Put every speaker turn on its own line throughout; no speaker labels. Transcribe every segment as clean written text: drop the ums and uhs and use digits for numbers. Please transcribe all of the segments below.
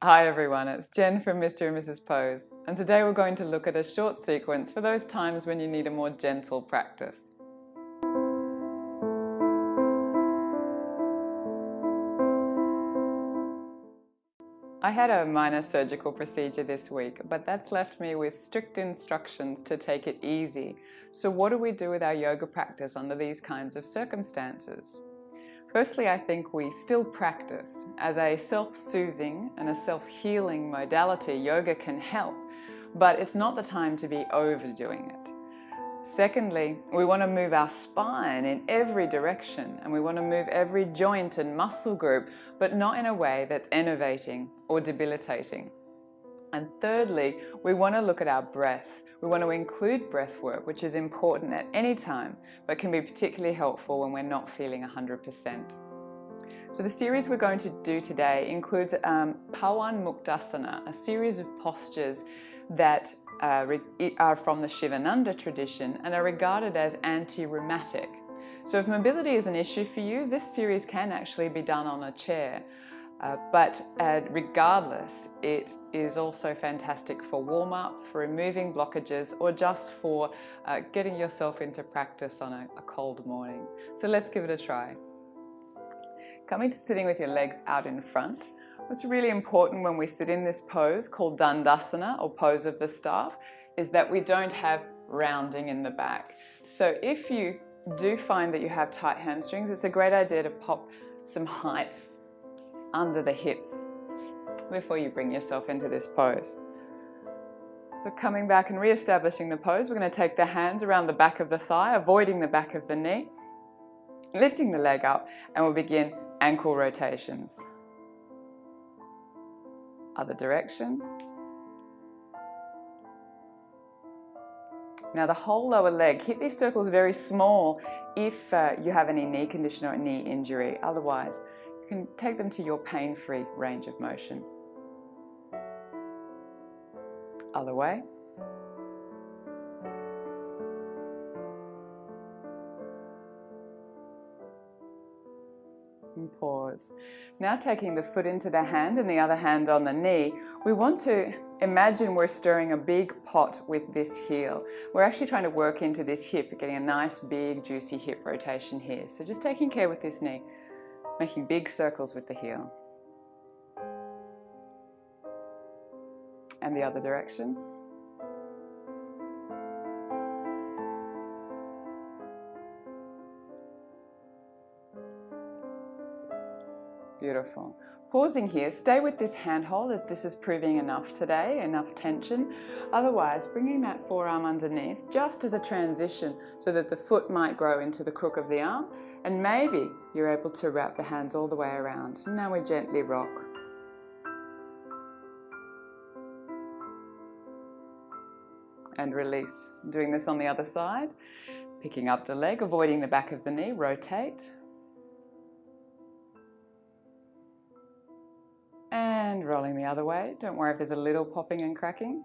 Hi everyone, it's Jen from Mr. and Mrs. Pose, and today we're going to look at a short sequence for those times when you need a more gentle practice. I had a minor surgical procedure this week, but that's left me with strict instructions to take it easy. So what do we do with our yoga practice under these kinds of circumstances? Firstly, I think we still practice. As a self-soothing and a self-healing modality, yoga can help, but it's not the time to be overdoing it. Secondly, we want to move our spine in every direction, and we want to move every joint and muscle group, but not in a way that's enervating or debilitating. And thirdly, we want to look at our breath. We want to include breath work, which is important at any time, but can be particularly helpful when we're not feeling 100%. So the series we're going to do today includes Pawanmuktasana, a series of postures that are from the Shivananda tradition and are regarded as anti-rheumatic. So if mobility is an issue for you, this series can actually be done on a chair. But regardless, it is also fantastic for warm-up, for removing blockages, or just for getting yourself into practice on a cold morning. So let's give it a try. Coming to sitting with your legs out in front. What's really important when we sit in this pose, called Dandasana, or pose of the staff, is that we don't have rounding in the back. So if you do find that you have tight hamstrings, it's a great idea to pop some height under the hips before you bring yourself into this pose. So coming back and re-establishing the pose, we're going to take the hands around the back of the thigh, avoiding the back of the knee, lifting the leg up, and we'll begin ankle rotations. Other direction. Now the whole lower leg, keep these circles very small if you have any knee condition or a knee injury. Otherwise, you can take them to your pain-free range of motion. Other way. And pause. Now taking the foot into the hand and the other hand on the knee, we want to imagine we're stirring a big pot with this heel. We're actually trying to work into this hip, getting a nice big juicy hip rotation here. So just taking care with this knee, making big circles with the heel. And the other direction. Beautiful. Pausing here, stay with this handhold if this is proving enough today, enough tension. Otherwise, bringing that forearm underneath just as a transition so that the foot might grow into the crook of the arm, and maybe you're able to wrap the hands all the way around. Now we gently rock. And release. Doing this on the other side, picking up the leg, avoiding the back of the knee, rotate. And rolling the other way. Don't worry if there's a little popping and cracking.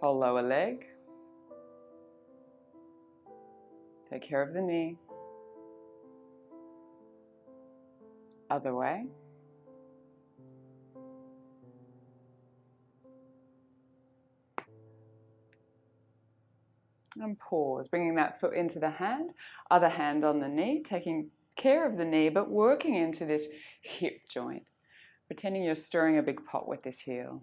Whole lower leg. Take care of the knee. Other way. And pause, bringing that foot into the hand, other hand on the knee, taking care of the knee, but working into this hip joint, pretending you're stirring a big pot with this heel.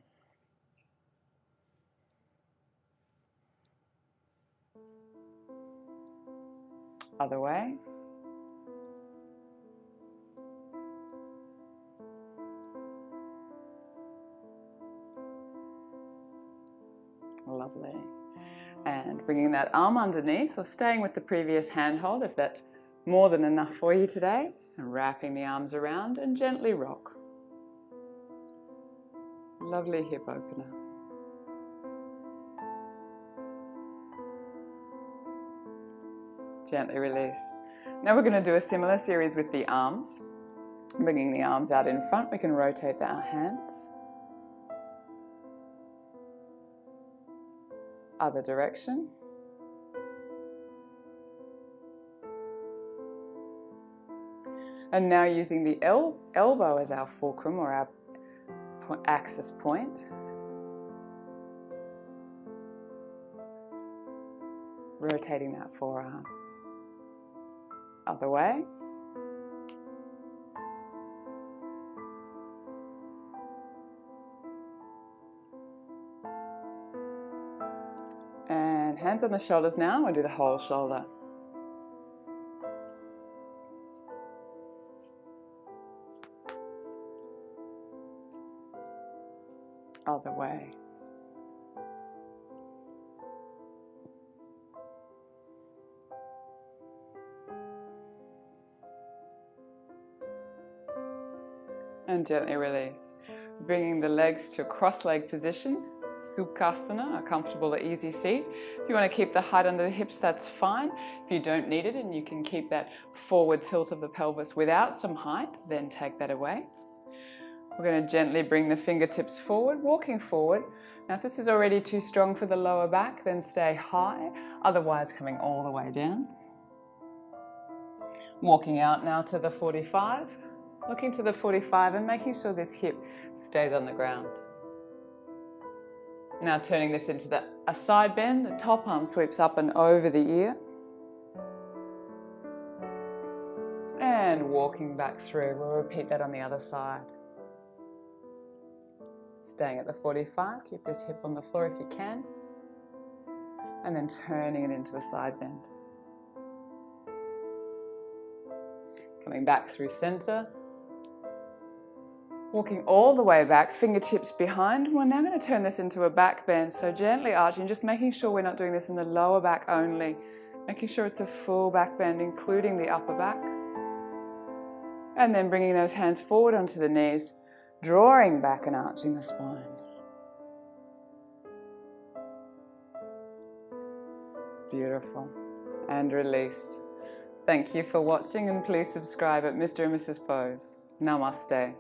Other way. Lovely. And bringing that arm underneath, or staying with the previous handhold if that's more than enough for you today, and wrapping the arms around and gently rock. Lovely hip opener. Gently release. Now we're going to do a similar series with the arms. Bringing the arms out in front, we can rotate our hands. Other direction. And now using the elbow as our fulcrum or our axis point, rotating that forearm. Other way. And hands on the shoulders now, we'll do the whole shoulder. Other way. And gently release. Bringing the legs to a cross-leg position, Sukhasana, a comfortable or easy seat. If you want to keep the height under the hips, that's fine. If you don't need it and you can keep that forward tilt of the pelvis without some height, then take that away. We're going to gently bring the fingertips forward, walking forward. Now if this is already too strong for the lower back, then stay high, otherwise coming all the way down. Walking out now to the 45, looking to the 45 and making sure this hip stays on the ground. Now turning this into a side bend, the top arm sweeps up and over the ear. And walking back through, we'll repeat that on the other side. Staying at the 45, keep this hip on the floor if you can. And then turning it into a side bend. Coming back through center. Walking all the way back, fingertips behind. We're now going to turn this into a back bend. So gently arching, just making sure we're not doing this in the lower back only. Making sure it's a full back bend, including the upper back. And then bringing those hands forward onto the knees, drawing back and arching the spine. Beautiful. And release. Thank you for watching and please subscribe at Mr. and Mrs. Pose. Namaste.